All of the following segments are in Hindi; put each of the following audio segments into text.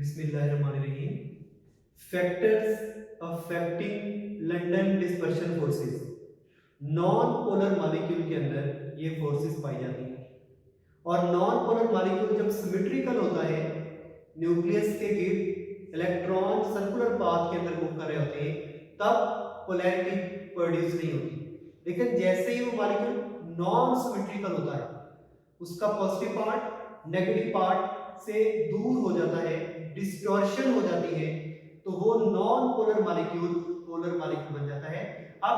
बिस्मिल्लाहिर्रहमानिर्रहीम। Factors affecting London dispersion forces. Non polar molecule के अंदर ये फोर्सेस पाई जाती हैं और नॉन पोलर मॉलिक्यूल जब सिमेट्रिकल होता है, न्यूक्लियस के गिर्द इलेक्ट्रॉन सर्कुलर पाथ के अंदर मूव कर रहे होते हैं, तब पोलैरिटी प्रोड्यूस नहीं होती। लेकिन जैसे ही वो मॉलिक्यूल नॉन सिमेट्रिकल होता है, उसका पॉजिटिव पार्ट नेगेटिव पार्ट से दूर हो जाता है, डिस्टॉर्शन हो जाती है, तो वो non polar molecule polar molecule बन जाता है। अब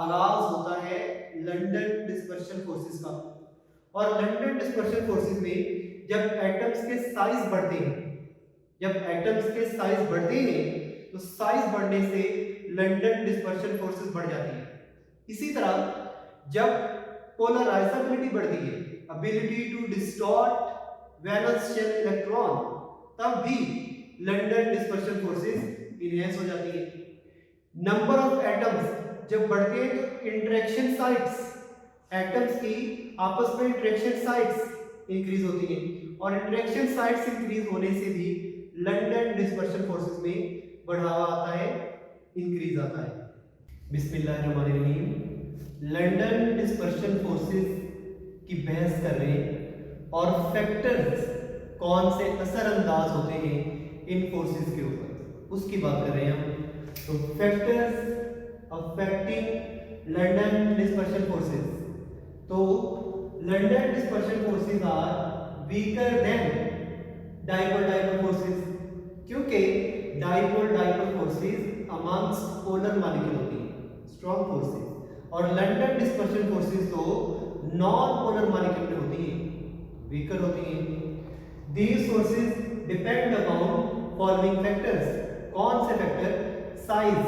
आगाज होता है लंदन डिस्पर्शन फोर्सेस का। और लंदन डिस्पर्शन फोर्सेस में जब एटम्स के साइज बढ़ते हैं, तो साइज बढ़ने से लंदन डिस्पर्शन फोर्सेस बढ़ जाती है। इसी तरह जब पोलराइजेबिलिटी बढ़ती है, ability to distort valence shell electron, तब भी लंदन डिस्पर्शन फोर्सेस इनहेंस हो जाती है। नंबर ऑफ एटम्स जब बढ़ते हैं तो इंटरेक्शन साइट्स, एटम्स की आपस में इंटरेक्शन साइट्स इंक्रीज होती हैं और इंटरेक्शन साइट्स इंक्रीज होने से भी लंदन डिस्पर्शन फोर्सेस में बढ़ावा आता है, इंक्रीज आता है। बिस्मिल्लाहिर्रहमानिर्रहीम। लंदन डिस्पर्शन फोर्सेस की बहस कर रहे हैं और फैक्टर्स कौन से असरअंदाज होते हैं इन फोर्सेस के ऊपर, उसकी बात कर रहे हैं हम। तो factors affecting London dispersion forces. तो London dispersion forces are weaker than dipole dipole forces, क्योंकि dipole dipole forces amongst polar molecule होती है, स्ट्रॉन्ग फोर्सेस, और लंदन डिस्पर्शन फोर्सेस तो नॉन पोलर मॉलिक्यूल में होती है, वीकर होती है। These forces depend upon following factors. कौन से फैक्टर? साइज।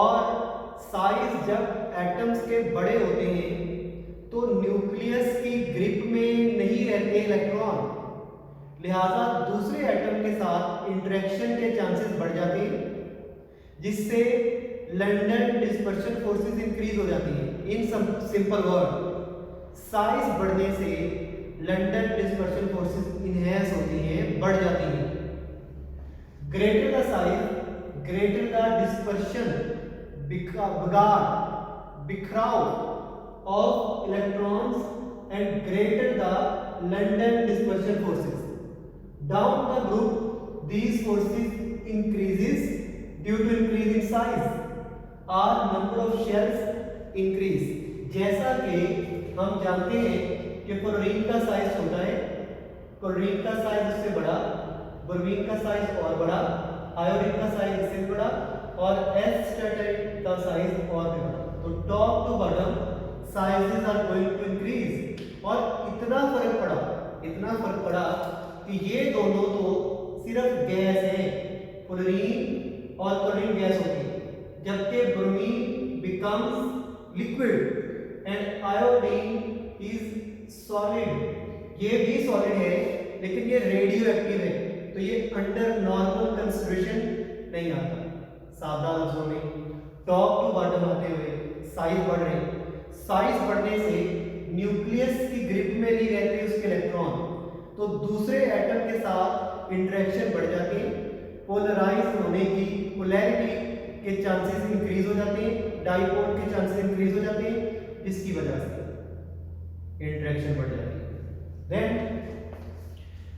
और साइज जब एटम्स के बड़े होते हैं तो न्यूक्लियस की ग्रिप में नहीं रहते इलेक्ट्रॉन, लिहाजा दूसरे एटम के साथ इंटरेक्शन के चांसेस बढ़ जाते हैं, जिससे लंदन डिस्पर्शन फोर्सेस इंक्रीज हो जाती है। इन सिंपल वर्ड, साइज बढ़ने से लंदन डिस्पर्शन फोर्सेस इनहेंस होती हैं, बढ़ जाती हैं। Greater the size greater the dispersion, बिखराव of electrons, and greater the London dispersion forces. Down the group, these forces increases due to increase in size or number of shells increase. जैसा कि हम जानते हैं कि क्लोरीन का साइज छोटा है, क्लोरीन का साइज उससे बड़ा, ब्रोमीन का साइज और बड़ा, आयोडीन का साइज इससे बड़ा, और एसिटेट का साइज और भी बड़ा। तो top to bottom sizes are going to increase. और इतना फर्क पड़ा कि ये दोनों तो सिर्फ गैस है, फ्लोरीन और क्लोरीन गैस होती है, जबकि bromine becomes liquid and iodine is solid. ये भी सॉलिड है लेकिन ये रेडियो एक्टिव है, तो ये अंडर नॉर्मल कंसिडरेशन नहीं आता। सादा लफ्जों में टॉप टू बॉटम आते हुए साइज बढ़ रहे हैं। साइज बढ़ने से न्यूक्लियस की ग्रिप में नहीं रहते उसके इलेक्ट्रॉन, तो दूसरे एटम के साथ इंटरेक्शन बढ़ जाती है, पोलराइज होने की पोलैरिटी के चांसेस इंक्रीज हो जाते हैं, डाइपोल के चांसेस इंक्रीज हो जाते हैं, जिसकी वजह से इंटरेक्शन बढ़ जाती है। Then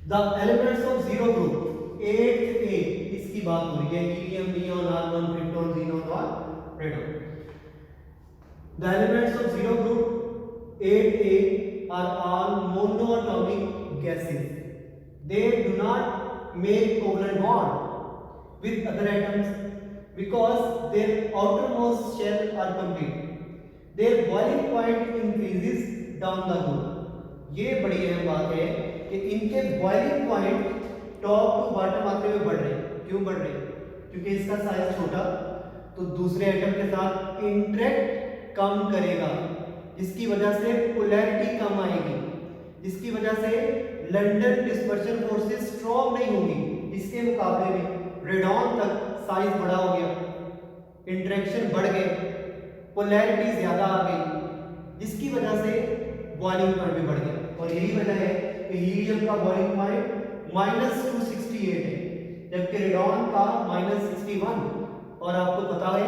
the elements of zero group 8A, इसकी बात हो रही है, helium, neon, argon, krypton, xenon और radon. The elements of zero group 8A are all monoatomic gases. They do not make covalent bond with other atoms because their outermost shell are complete. Their boiling point increases down the group. ये बड़ी अहम बात है कि इनके boiling point top to bottom आते हुए बढ़ रहे हैं। क्यों बढ़ रहे हैं? क्योंकि इसका साइज छोटा, तो दूसरे एटम के साथ इंटरेक्ट कम करेगा, जिसकी वजह से पोलैरिटी कम आएगी, जिसकी वजह से लंदन डिस्पर्शन फोर्सेस स्ट्रॉन्ग नहीं होगी। इसके मुकाबले में रेडॉन तक साइज बड़ा हो गया, इंटरेक्शन बढ़ गए, पोलैरिटी ज्यादा आ गई, जिसकी वजह से बॉइलिंग पॉइंट भी बढ़ गया। और यही वजह है कि हीलियम का बॉइलिंग पॉइंट -268 है, जबकि रेडॉन का -61। और आपको पता है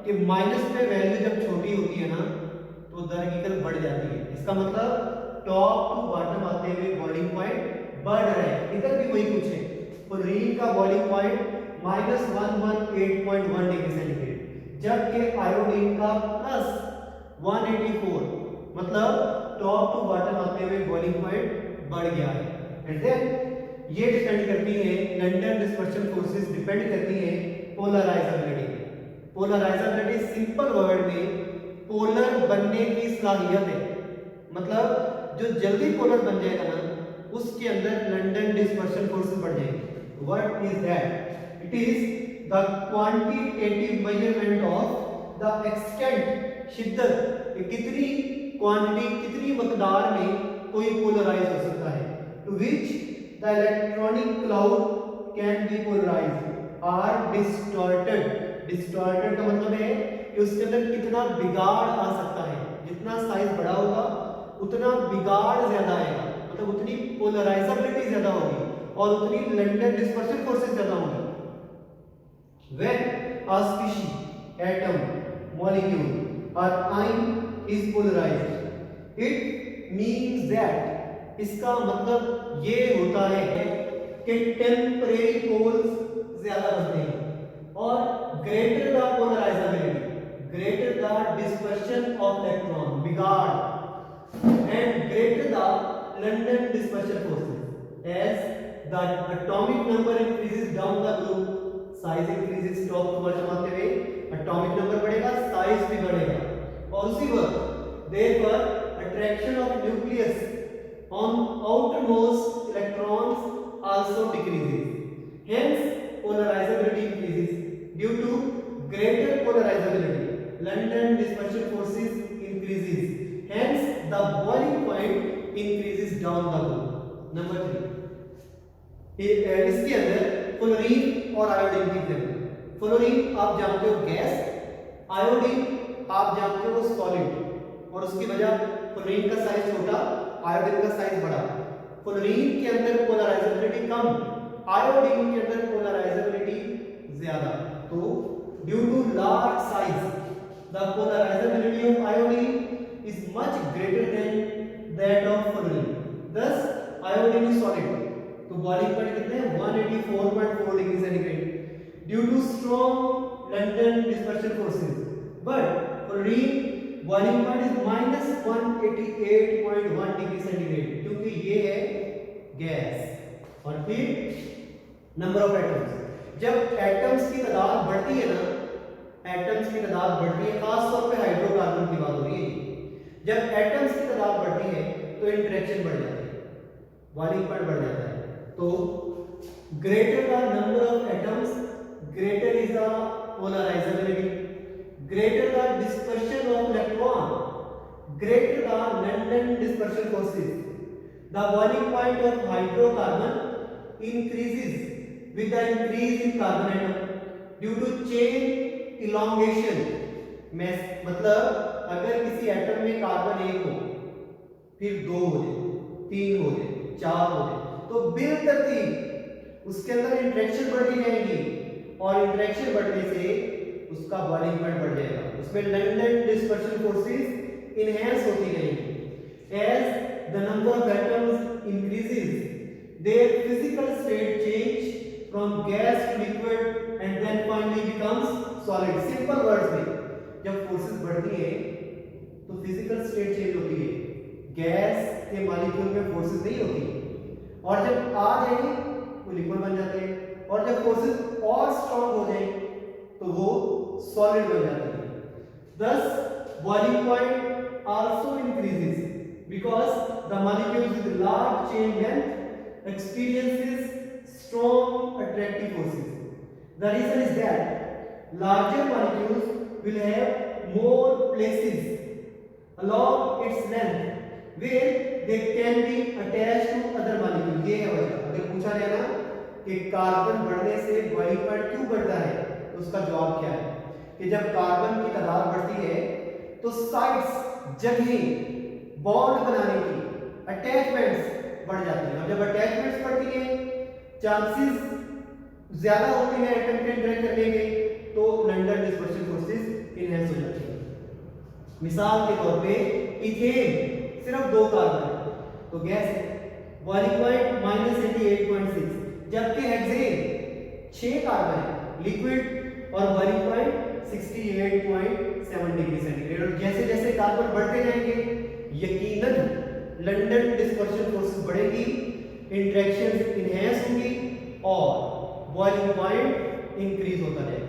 कि माइनस में वैल्यू जब छोटी होती है ना तो दरअसल बढ़ जाती है। इसका मतलब टॉप टू बॉटम आते हुए बॉइलिंग पॉइंट बढ़ रहा है। इधर भी वही कुछ है। फ्लोरीन का बॉइलिंग पॉइंट -118.1 डिग्री सेंटीग्रेड, जबकि आयोडीन का +184, मतलब टॉप टू बॉटम आते हुए बॉइलिंग पॉइंट बढ़ गया है। एंड देन ये डिपेंड करती है, लंडन डिस्पर्शन फोर्सेस डिपेंड करती है पोलराइजेबिलिटी पे। पोलराइजेबिलिटी सिंपल वर्ड में पोलर बनने की सलाहियत है, मतलब जो जल्दी पोलर बन जाएगा ना उसके अंदर लंडन डिस्पर्शन फोर्सेस बढ़ जाएंगे। What is that? It is the quantitative measurement of the extent, शिद्दत, कितनी क्वांटिटी, कितनी मकदार में कोई पोलराइज हो सकता है, to which the electronic cloud can be polarized or distorted। distorted का मतलब है कि उसके अंदर कितना बिगाड़ आ सकता है। जितना साइज बड़ा होगा उतना बिगाड़ ज्यादा आएगा, मतलब उतनी पोलराइजेबिलिटी ज्यादा होगी और उतनी लंडन डिस्पर्शन फोर्सेस ज्यादा होंगी। when a species, atom, molecule or ion is polarized it means that, इसका मतलब ये होता है कि टेम्परेरी पोल्स ज्यादा बनते हैं और greater the polarisability, greater the dispersion of electron, बिगाड़, and greater the London dispersion forces. As the atomic number increases down the group, size increases top to bottom आते हुए, एटॉमिक नंबर बढ़ेगा, साइज भी बढ़ेगा। और उसी वक्त therefore attraction of nucleus on outermost electrons also decreases, hence polarizability increases. Due to greater polarizability London dispersion forces increases, hence the boiling point increases down the group. Number 3, इसके अंदर फ्लोरीन और आयोडीन की जगह, फ्लोरीन आप जानते हो गैस, आयोडीन आप जानते हो सॉलिड, और उसकी वजह फ्लोरीन का साइज छोटा, आयोडीन का साइज बड़ा। फ्लोरीन के अंदर पोलराइजेबिलिटी कम, आयोडीन के अंदर पोलराइजेबिलिटी ज्यादा। तो due to large size the polarizability of iodine is much greater than that of fluorine, thus iodine is solid. तो बॉइलिंग पॉइंट कितने हैं? 184.4 degree centigrade due to strong London dispersion forces. But fluorine boiling point is -188.1 degree centigrade, क्योंकि ये है गैस। और फिर नंबर ऑफ एटम्स, जब एटम्स की तादाद बढ़ती है ना, एटम्स की तादाद बढ़ती है, खास तौर पे हाइड्रोकार्बन की बात हो रही है। जब एटम्स की तादाद बढ़ती है तो इंटरेक्शन बढ़ जाती है, बॉइलिंग पॉइंट बढ़ जाता है। तो greater the number of atoms greater is the polarisability, greater the dispersion of electron, greater the London dispersion forces. The boiling point of hydrocarbon increases with the increase in carbon atom due to chain elongation. मतलब अगर किसी एटम में कार्बन 1 हो, फिर 2 हो जाए, 3 हो जाए, 4 हो जाए, तो बिलतरतीब उसके अंदर इंटरेक्शन बढ़ती जाएगी और इंटरेक्शन बढ़ने से उसका बॉइलिंग पॉइंट बढ़ जाएगा, उसमें लंडन डिस्पर्शन फोर्सेस इनहेंस होती रहेंगी। As the number of atoms increases their physical state change from gas to liquid and then finally becomes solid. Simple words में जब फोर्सेस बढ़ती है तो फिजिकल स्टेट चेंज होती है, गैस के मॉलिक्यूल में फोर्सेस नहीं होती, और जब आ जाएंगे वो लिक्विड बन जाते हैं, और जब फोर्सेस और स्ट्रांग हो जाए तो वो सॉलिड बन जाती है। Thus boiling point also increases because the molecules with large chain length experiences strong attractive forces. The reason is that larger molecules will have more places along its length where they can be attached to other molecules. ये है वजह। अगर पूछा जाए ना कि कार्बन बढ़ने से बॉइलिंग पॉइंट क्यों बढ़ता है, तो उसका जवाब क्या है कि जब कार्बन की तादाद बढ़ती है तो साइड्स, जगहें बॉन्ड बनाने की, अटैचमेंट्स बढ़ जाती हैं, और जब अटैचमेंट्स बढ़ती हैं चांसेस ज्यादा होते हैं एटम के इंटरेक्ट करने में तो लंडन डिस्पर्शन फोर्सेस इनहेंस हो जाती है। मिसाल के तौर पे इथेन सिर्फ 2 कार्बन है तो गैस है, बॉइलिंग पॉइंट -88.6, जबकि हेक्सेन 6 कार्बन है लिक्विड और बॉइलिंग पॉइंट 68.7 डिग्री सेंटीग्रेड। और जैसे जैसे कार्बन बढ़ते जाएंगे यकीनन लंदन डिस्पर्शन फोर्सेस बढ़ेगी, इंटरेक्शंस इनहेंस होंगी और बॉइलिंग पॉइंट इंक्रीज होता जाएगा।